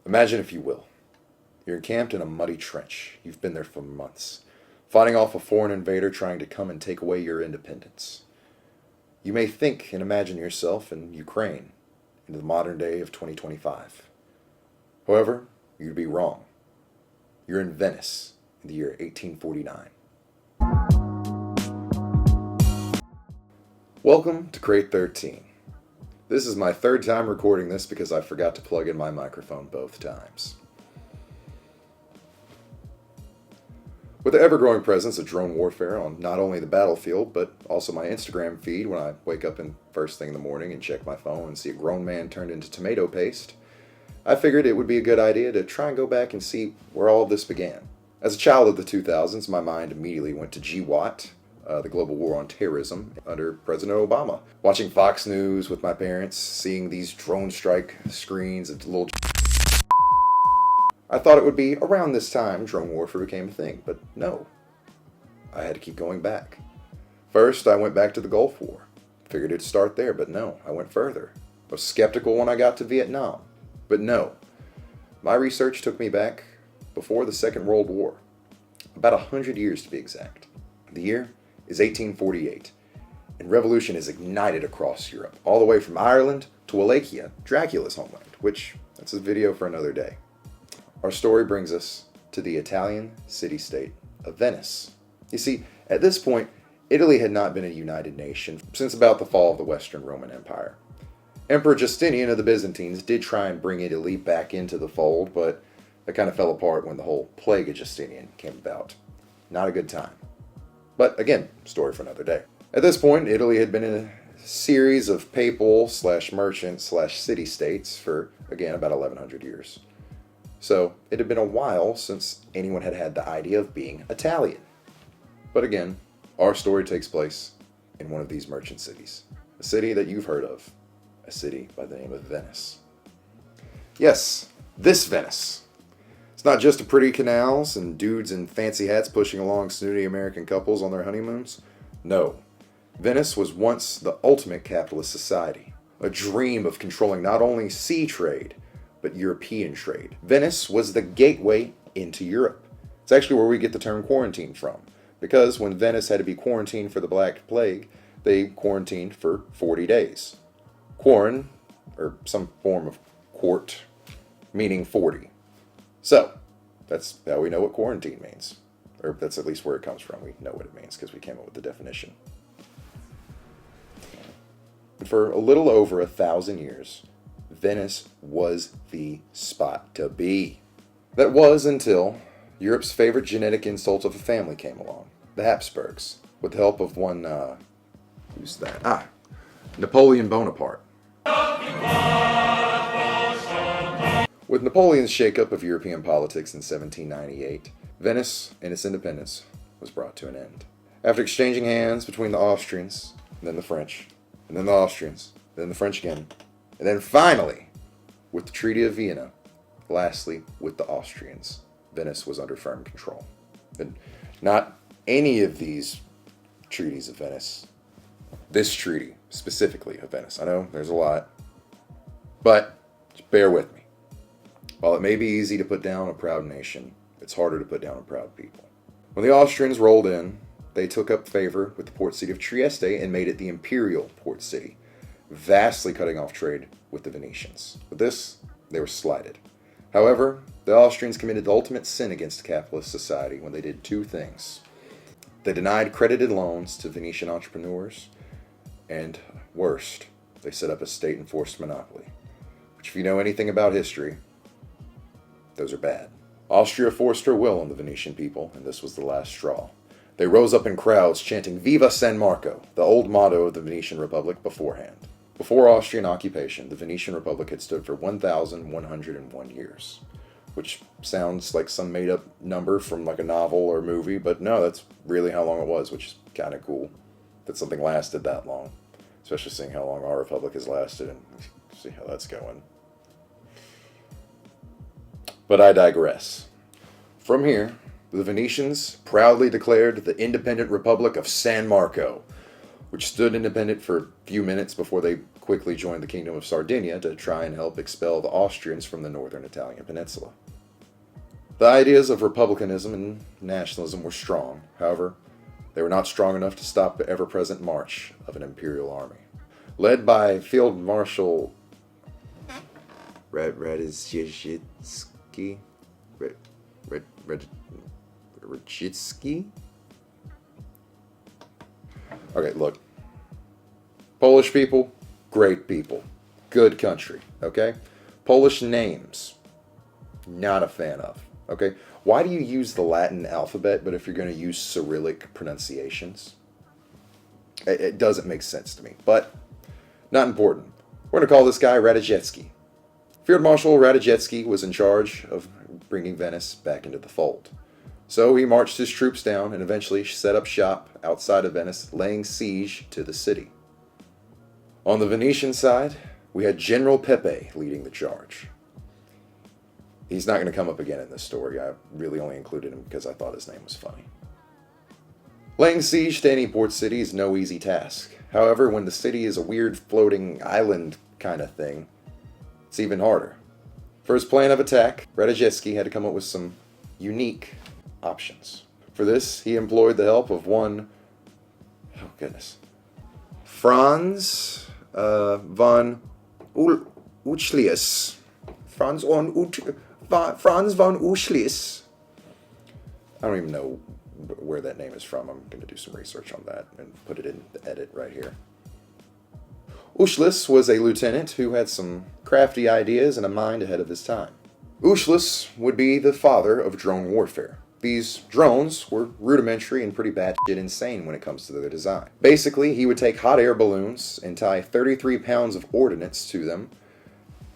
Imagine, if you will, you're encamped in a muddy trench. You've been there for months, fighting off a foreign invader trying to come and take away your independence. You may think and imagine yourself in Ukraine in the modern day of 2025. However, you'd be wrong. You're in Venice in the year 1849. Welcome to Crate 13. This is my third time recording this because I forgot to plug in my microphone both times. With the ever-growing presence of drone warfare on not only the battlefield, but also my Instagram feed when I wake up in first thing in the morning and check my phone and see a grown man turned into tomato paste, I figured it would be a good idea to try and go back and see where all of this began. As a child of the 2000s, my mind immediately went to GWOT, the global war on terrorism under President Obama. Watching Fox News with my parents, seeing these drone strike screens of little... I thought it would be around this time drone warfare became a thing, but no. I had to keep going back. First, I went back to the Gulf War. Figured it'd start there, but no, I went further. I was skeptical when I got to Vietnam, but no. My research took me back before the Second World War. About 100 years to be exact. The year is 1848, and revolution is ignited across Europe, all the way from Ireland to Wallachia, Dracula's homeland, which, that's a video for another day. Our story brings us to the Italian city-state of Venice. You see, at this point, Italy had not been a united nation since about the fall of the Western Roman Empire. Emperor Justinian of the Byzantines did try and bring Italy back into the fold, but that kind of fell apart when the whole plague of Justinian came about. Not a good time. But again, story for another day. At this point, Italy had been in a series of papal/merchant/city-states for, again, about 1100 years. So it had been a while since anyone had had the idea of being Italian. But again, our story takes place in one of these merchant cities. A city that you've heard of. A city by the name of Venice. Yes, this Venice. It's not just the pretty canals and dudes in fancy hats pushing along snooty American couples on their honeymoons. No. Venice was once the ultimate capitalist society. A dream of controlling not only sea trade, but European trade. Venice was the gateway into Europe. It's actually where we get the term quarantine from, because when Venice had to be quarantined for the Black Plague, they quarantined for 40 days. Quarren, or some form of quart, meaning 40. So, that's how we know what quarantine means. Or that's at least where it comes from. We know what it means because we came up with the definition. For a little over 1,000 years, Venice was the spot to be. That was until Europe's favorite genetic insult of a family came along, the Habsburgs, with the help of one, who's that? Napoleon Bonaparte. With Napoleon's shakeup of European politics in 1798, Venice and its independence was brought to an end. After exchanging hands between the Austrians, and then the French, and then the Austrians, then the French again, and then finally, with the Treaty of Vienna, lastly, with the Austrians, Venice was under firm control. And not any of these treaties of Venice. This treaty, specifically of Venice. I know there's a lot, but just bear with me. While it may be easy to put down a proud nation, it's harder to put down a proud people. When the Austrians rolled in, they took up favor with the port city of Trieste and made it the imperial port city, vastly cutting off trade with the Venetians. With this, they were slighted. However, the Austrians committed the ultimate sin against capitalist society when they did two things. They denied credited loans to Venetian entrepreneurs, and worst, they set up a state-enforced monopoly. Which, if you know anything about history, those are bad. Austria forced her will on the Venetian people, and this was the last straw. They rose up in crowds chanting Viva San Marco, the old motto of the Venetian Republic beforehand. Before Austrian occupation, the Venetian Republic had stood for 1,101 years, which sounds like some made-up number from like a novel or movie, but no, that's really how long it was, which is kind of cool that something lasted that long, especially seeing how long our republic has lasted and see how that's going. But I digress. From here, the Venetians proudly declared the independent Republic of San Marco, which stood independent for a few minutes before they quickly joined the Kingdom of Sardinia to try and help expel the Austrians from the northern Italian peninsula. The ideas of republicanism and nationalism were strong. However, they were not strong enough to stop the ever-present march of an imperial army. Led by Field Marshal Radziecki? Radziecki? Okay, look. Polish people, great people. Good country, okay? Polish names, not a fan of, okay? Why do you use the Latin alphabet, but if you're going to use Cyrillic pronunciations? It doesn't make sense to me, but not important. We're going to call this guy Radziecki. Field Marshal Radziecki was in charge of bringing Venice back into the fold. So he marched his troops down and eventually set up shop outside of Venice, laying siege to the city. On the Venetian side, we had General Pepe leading the charge. He's not going to come up again in this story. I really only included him because I thought his name was funny. Laying siege to any port city is no easy task. However, when the city is a weird floating island kind of thing, it's even harder. For his plan of attack, Radziecki had to come up with some unique options. For this, he employed the help of Franz von Uchlius. Franz von Uchlius. I don't even know where that name is from. I'm going to do some research on that and put it in the edit right here. Uchlius was a lieutenant who had some crafty ideas and a mind ahead of his time. Uchlius would be the father of drone warfare. These drones were rudimentary and pretty batshit insane when it comes to their design. Basically, he would take hot air balloons and tie 33 pounds of ordnance to them,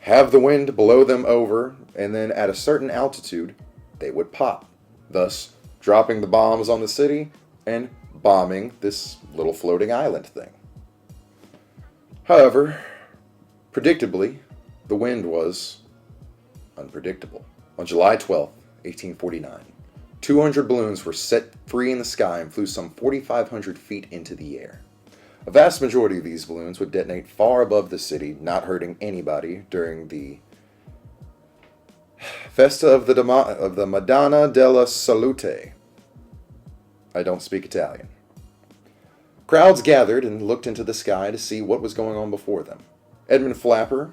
have the wind blow them over, and then at a certain altitude, they would pop, thus dropping the bombs on the city and bombing this little floating island thing. However, predictably, the wind was unpredictable. On July 12, 1849, 200 balloons were set free in the sky and flew some 4,500 feet into the air. A vast majority of these balloons would detonate far above the city, not hurting anybody during the Festa of the Madonna della Salute. I don't speak Italian. Crowds gathered and looked into the sky to see what was going on before them. Edmund Flapper,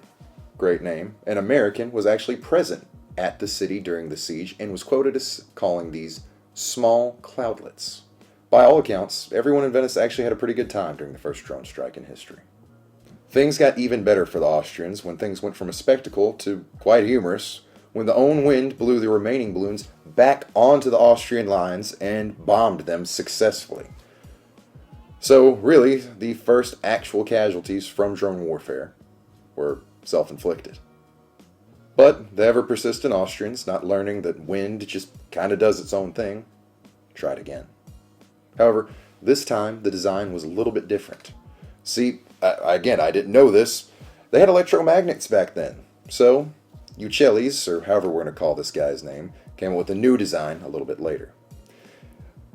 great name, an American, was actually present at the city during the siege and was quoted as calling these small cloudlets. By all accounts, everyone in Venice actually had a pretty good time during the first drone strike in history. Things got even better for the Austrians when things went from a spectacle to quite humorous when the own wind blew the remaining balloons back onto the Austrian lines and bombed them successfully. So really, the first actual casualties from drone warfare were self-inflicted. But the ever-persistent Austrians, not learning that wind just kind of does its own thing, tried again. However, this time the design was a little bit different. See, again, I didn't know this. They had electromagnets back then. So, Uccelli's, or however we're going to call this guy's name, came up with a new design a little bit later.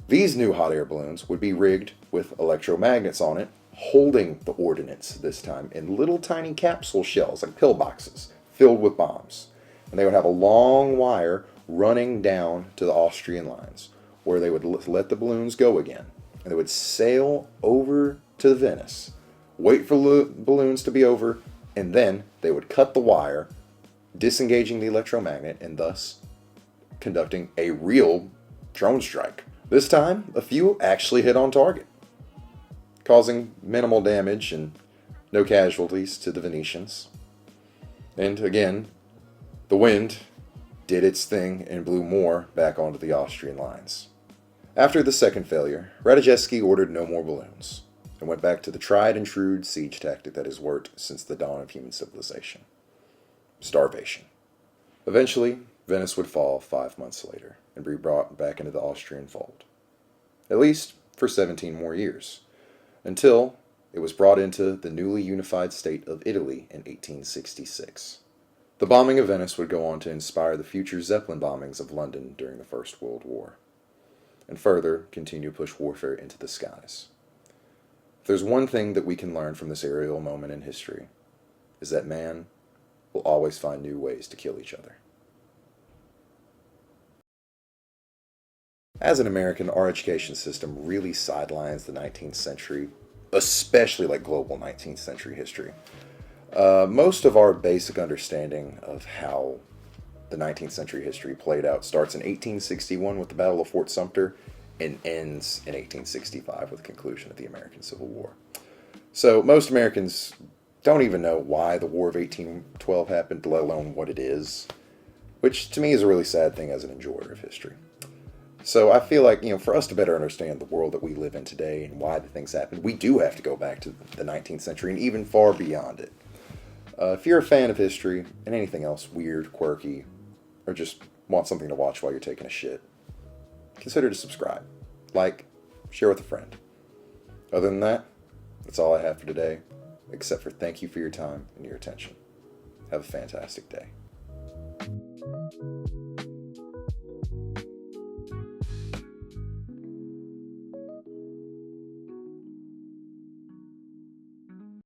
These new hot air balloons would be rigged with electromagnets on it, holding the ordnance this time in little tiny capsule shells, like pillboxes, filled with bombs. And they would have a long wire running down to the Austrian lines, where they would let the balloons go again. And they would sail over to Venice, wait for the balloons to be over, and then they would cut the wire, disengaging the electromagnet, and thus conducting a real drone strike. This time, a few actually hit on target, causing minimal damage and no casualties to the Venetians. And again, the wind did its thing and blew more back onto the Austrian lines. After the second failure, Radziecki ordered no more balloons and went back to the tried and true siege tactic that has worked since the dawn of human civilization: starvation. Eventually, Venice would fall 5 months later and be brought back into the Austrian fold, at least for 17 more years, until it was brought into the newly unified state of Italy in 1866. The bombing of Venice would go on to inspire the future Zeppelin bombings of London during the First World War, and further continue to push warfare into the skies. If there's one thing that we can learn from this aerial moment in history, is that man will always find new ways to kill each other. As an American, our education system really sidelines the 19th century, especially like global 19th century history. Most of our basic understanding of how the 19th century history played out starts in 1861 with the Battle of Fort Sumter and ends in 1865 with the conclusion of the American Civil War. So most Americans don't even know why the War of 1812 happened, let alone what it is, which to me is a really sad thing as an enjoyer of history. So I feel like, for us to better understand the world that we live in today and why the things happened, we do have to go back to the 19th century and even far beyond it. If you're a fan of history and anything else weird, quirky, or just want something to watch while you're taking a shit, consider to subscribe, like, share with a friend. Other than that, that's all I have for today, except for thank you for your time and your attention. Have a fantastic day.